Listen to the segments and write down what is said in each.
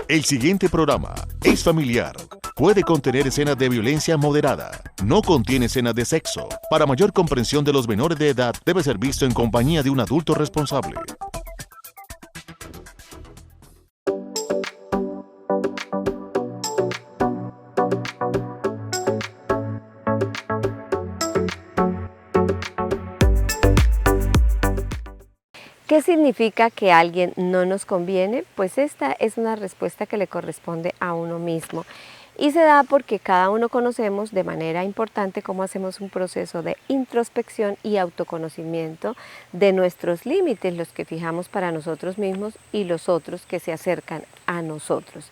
El siguiente programa es familiar. Puede contener escenas de violencia moderada. No contiene escenas de sexo. Para mayor comprensión de los menores de edad, debe ser visto en compañía de un adulto responsable. ¿Qué significa que alguien no nos conviene? Pues esta es una respuesta que le corresponde a uno mismo y se da porque cada uno conocemos de manera importante cómo hacemos un proceso de introspección y autoconocimiento de nuestros límites, los que fijamos para nosotros mismos y los otros que se acercan a nosotros.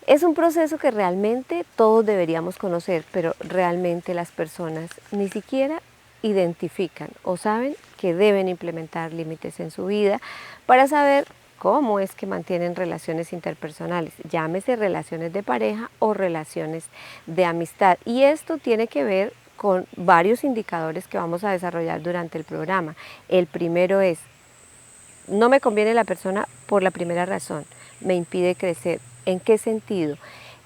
Es un proceso que realmente todos deberíamos conocer, pero realmente las personas ni siquiera identifican o saben que deben implementar límites en su vida para saber cómo es que mantienen relaciones interpersonales, llámese relaciones de pareja o relaciones de amistad. Y esto tiene que ver con varios indicadores que vamos a desarrollar durante el programa. El primero es, no me conviene la persona por la primera razón, me impide crecer. ¿En qué sentido?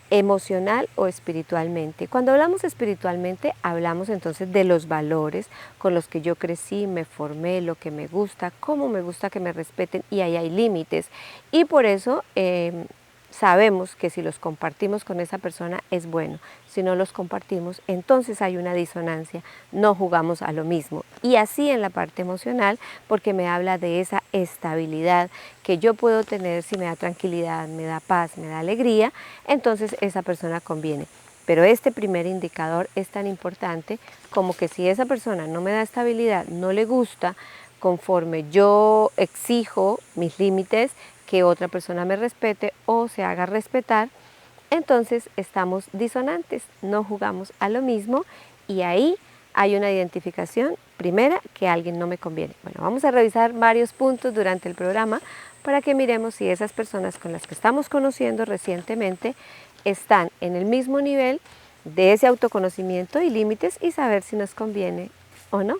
Emocional o espiritualmente. Cuando hablamos espiritualmente, hablamos entonces de los valores con los que yo crecí, me formé, lo que me gusta, cómo me gusta que me respeten, y ahí hay límites. Y por eso sabemos que si los compartimos con esa persona es bueno. Si no los compartimos, entonces hay una disonancia, no jugamos a lo mismo. Y así en la parte emocional, porque me habla de esa estabilidad que yo puedo tener si me da tranquilidad, me da paz, me da alegría, entonces esa persona conviene. Pero este primer indicador es tan importante como que si esa persona no me da estabilidad, no le gusta, conforme yo exijo mis límites, que otra persona me respete o se haga respetar, entonces estamos disonantes, no jugamos a lo mismo y ahí hay una identificación primera que alguien no me conviene. Bueno, vamos a revisar varios puntos durante el programa para que miremos si esas personas con las que estamos conociendo recientemente están en el mismo nivel de ese autoconocimiento y límites y saber si nos conviene o no.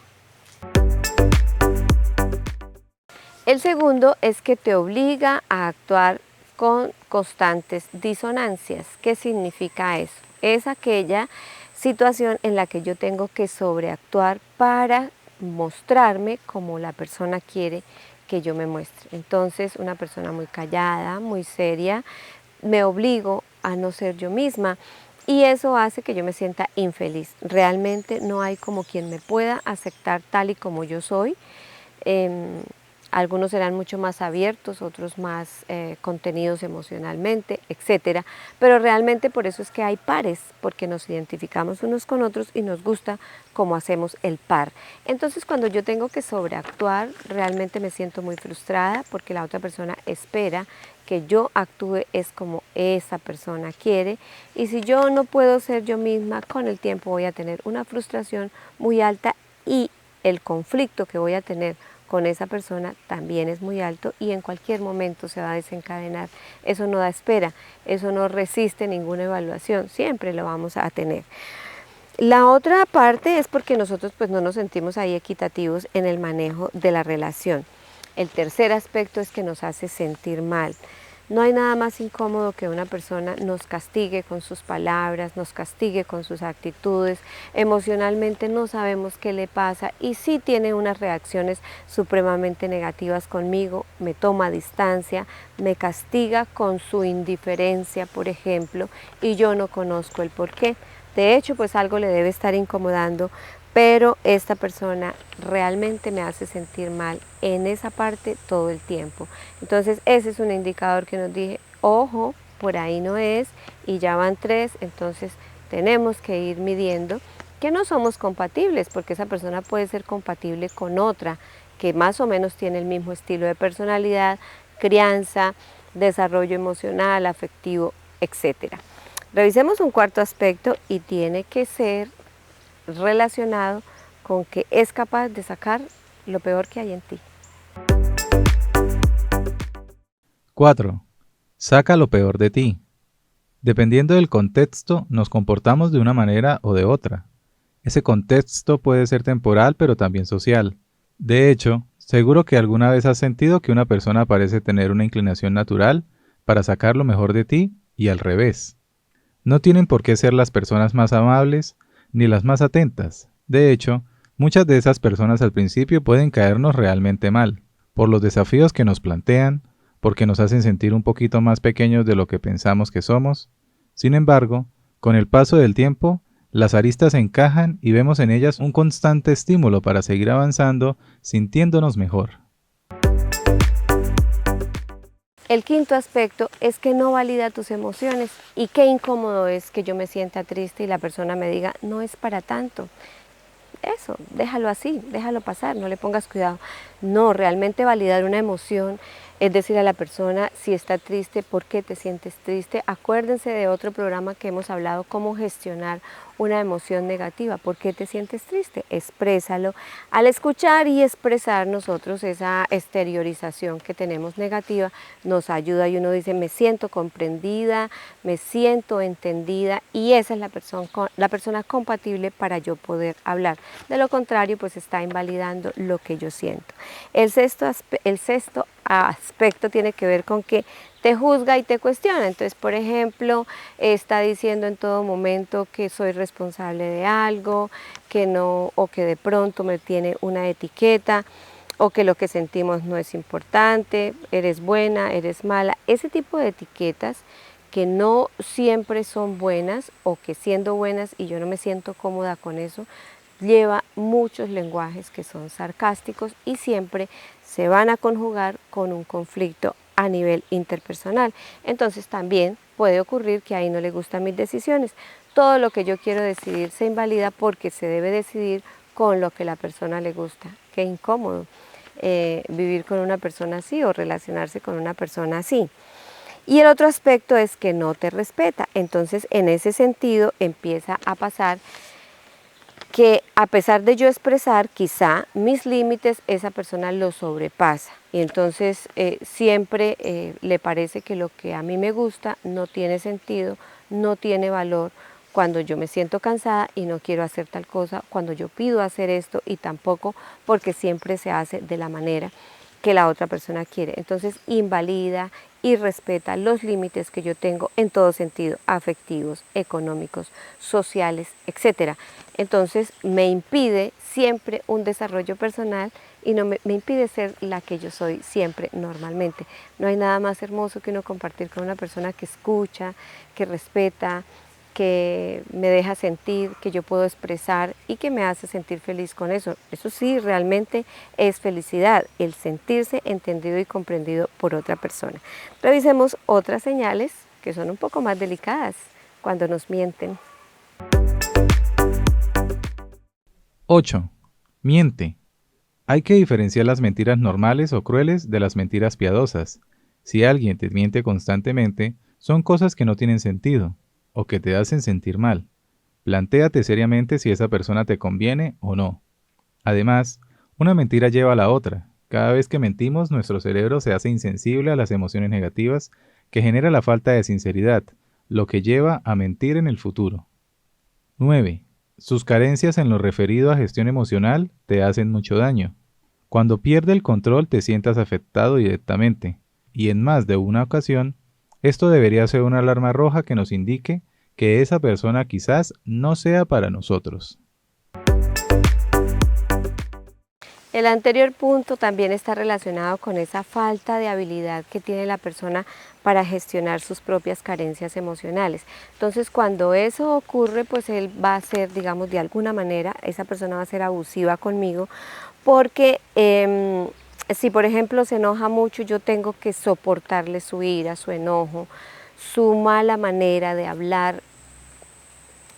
El segundo es que te obliga a actuar con constantes disonancias. ¿Qué significa eso? Es aquella situación en la que yo tengo que sobreactuar para mostrarme como la persona quiere que yo me muestre. Entonces, una persona muy callada, muy seria, me obligo a no ser yo misma y eso hace que yo me sienta infeliz. Realmente no hay como quien me pueda aceptar tal y como yo soy. Algunos serán mucho más abiertos, otros más contenidos emocionalmente, etcétera. Pero realmente por eso es que hay pares, porque nos identificamos unos con otros y nos gusta cómo hacemos el par. Entonces cuando yo tengo que sobreactuar, realmente me siento muy frustrada porque la otra persona espera que yo actúe es como esa persona quiere. Y si yo no puedo ser yo misma, con el tiempo voy a tener una frustración muy alta y el conflicto que voy a tener con esa persona también es muy alto y en cualquier momento se va a desencadenar. Eso no da espera, eso no resiste ninguna evaluación, siempre lo vamos a tener. La otra parte es porque nosotros pues no nos sentimos ahí equitativos en el manejo de la relación. El tercer aspecto es que nos hace sentir mal. No hay nada más incómodo que una persona nos castigue con sus palabras, nos castigue con sus actitudes, emocionalmente no sabemos qué le pasa y sí tiene unas reacciones supremamente negativas conmigo, me toma distancia, me castiga con su indiferencia, por ejemplo, y yo no conozco el porqué. De hecho, pues algo le debe estar incomodando, pero esta persona realmente me hace sentir mal en esa parte todo el tiempo. Entonces ese es un indicador que nos dije, ojo, por ahí no es, y ya van 3, entonces tenemos que ir midiendo que no somos compatibles, porque esa persona puede ser compatible con otra que más o menos tiene el mismo estilo de personalidad, crianza, desarrollo emocional, afectivo, etc. Revisemos un cuarto aspecto y tiene que ser relacionado con que es capaz de sacar lo peor que hay en ti. 4. Saca lo peor de ti. Dependiendo del contexto, nos comportamos de una manera o de otra. Ese contexto puede ser temporal, pero también social. De hecho, seguro que alguna vez has sentido que una persona parece tener una inclinación natural para sacar lo mejor de ti y al revés. No tienen por qué ser las personas más amables ni las más atentas. De hecho, muchas de esas personas al principio pueden caernos realmente mal, por los desafíos que nos plantean, porque nos hacen sentir un poquito más pequeños de lo que pensamos que somos. Sin embargo, con el paso del tiempo, las aristas se encajan y vemos en ellas un constante estímulo para seguir avanzando, sintiéndonos mejor. El quinto aspecto es que no valida tus emociones y qué incómodo es que yo me sienta triste y la persona me diga, no es para tanto. Eso, déjalo así, déjalo pasar, no le pongas cuidado. No, realmente validar una emoción es decir a la persona si está triste, por qué te sientes triste. Acuérdense de otro programa que hemos hablado, cómo gestionar una emoción negativa. ¿Por qué te sientes triste? Exprésalo. Al escuchar y expresar nosotros esa exteriorización que tenemos negativa, nos ayuda y uno dice, me siento comprendida, me siento entendida y esa es la persona compatible para yo poder hablar. De lo contrario, pues está invalidando lo que yo siento. El sexto aspecto tiene que ver con que te juzga y te cuestiona. Entonces, por ejemplo, está diciendo en todo momento que soy responsable de algo, que no, o que de pronto me tiene una etiqueta, o que lo que sentimos no es importante, eres buena, eres mala. Ese tipo de etiquetas que no siempre son buenas, o que siendo buenas y yo no me siento cómoda con eso, lleva muchos lenguajes que son sarcásticos y siempre se van a conjugar con un conflicto a nivel interpersonal. Entonces también puede ocurrir que ahí no le gustan mis decisiones. Todo lo que yo quiero decidir se invalida porque se debe decidir con lo que la persona le gusta. Qué incómodo vivir con una persona así o relacionarse con una persona así. Y el otro aspecto es que no te respeta. Entonces en ese sentido empieza a pasar que a pesar de yo expresar quizá mis límites, esa persona los sobrepasa y entonces siempre le parece que lo que a mí me gusta no tiene sentido, no tiene valor cuando yo me siento cansada y no quiero hacer tal cosa, cuando yo pido hacer esto y tampoco porque siempre se hace de la manera que la otra persona quiere. Entonces invalida y respeta los límites que yo tengo en todo sentido, afectivos, económicos, sociales, etc. Entonces me impide siempre un desarrollo personal y no me impide ser la que yo soy siempre normalmente. No hay nada más hermoso que uno compartir con una persona que escucha, que respeta, que me deja sentir, que yo puedo expresar y que me hace sentir feliz con eso. Eso sí, realmente es felicidad, el sentirse entendido y comprendido por otra persona. Revisemos otras señales que son un poco más delicadas cuando nos mienten. 8. Miente. Hay que diferenciar las mentiras normales o crueles de las mentiras piadosas. Si alguien te miente constantemente, son cosas que no tienen sentido o que te hacen sentir mal. Plantéate seriamente si esa persona te conviene o no. Además, una mentira lleva a la otra. Cada vez que mentimos, nuestro cerebro se hace insensible a las emociones negativas que genera la falta de sinceridad, lo que lleva a mentir en el futuro. 9. Sus carencias en lo referido a gestión emocional te hacen mucho daño. Cuando pierde el control te sientas afectado directamente, y en más de una ocasión, esto debería ser una alarma roja que nos indique que esa persona quizás no sea para nosotros. El anterior punto también está relacionado con esa falta de habilidad que tiene la persona para gestionar sus propias carencias emocionales. Entonces, cuando eso ocurre, pues él va a ser, digamos, de alguna manera, esa persona va a ser abusiva conmigo, porque si por ejemplo se enoja mucho, yo tengo que soportarle su ira, su enojo, su mala manera de hablar.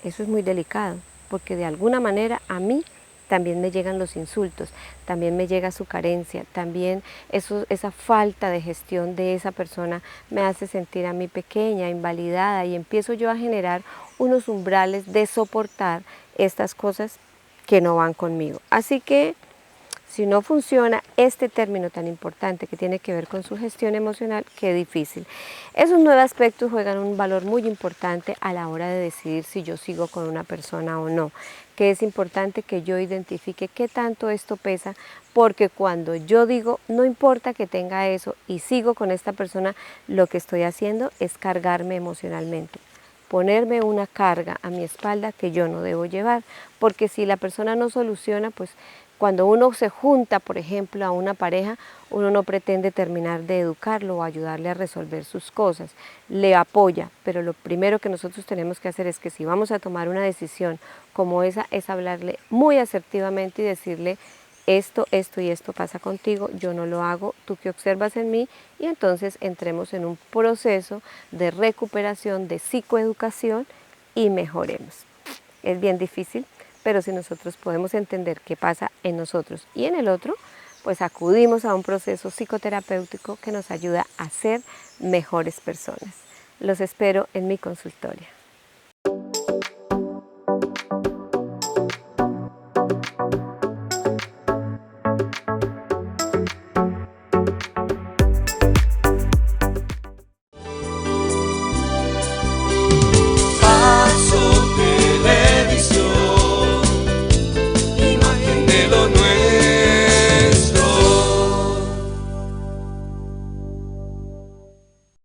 Eso es muy delicado, porque de alguna manera a mí también me llegan los insultos, también me llega su carencia, también esa falta de gestión de esa persona me hace sentir a mí pequeña, invalidada, y empiezo yo a generar unos umbrales de soportar estas cosas que no van conmigo. Así que Si no funciona este término tan importante que tiene que ver con su gestión emocional, qué difícil. Esos 9 aspectos juegan un valor muy importante a la hora de decidir si yo sigo con una persona o no, que es importante que yo identifique qué tanto esto pesa, porque cuando yo digo, no importa que tenga eso y sigo con esta persona, lo que estoy haciendo es cargarme emocionalmente, ponerme una carga a mi espalda que yo no debo llevar, porque si la persona no soluciona, pues cuando uno se junta, por ejemplo, a una pareja, uno no pretende terminar de educarlo o ayudarle a resolver sus cosas, le apoya, pero lo primero que nosotros tenemos que hacer es que si vamos a tomar una decisión como esa, es hablarle muy asertivamente y decirle, esto y esto pasa contigo, yo no lo hago, tú qué observas en mí, y entonces entremos en un proceso de recuperación, de psicoeducación y mejoremos. Es bien difícil, pero si nosotros podemos entender qué pasa en nosotros y en el otro, pues acudimos a un proceso psicoterapéutico que nos ayuda a ser mejores personas. Los espero en mi consultorio.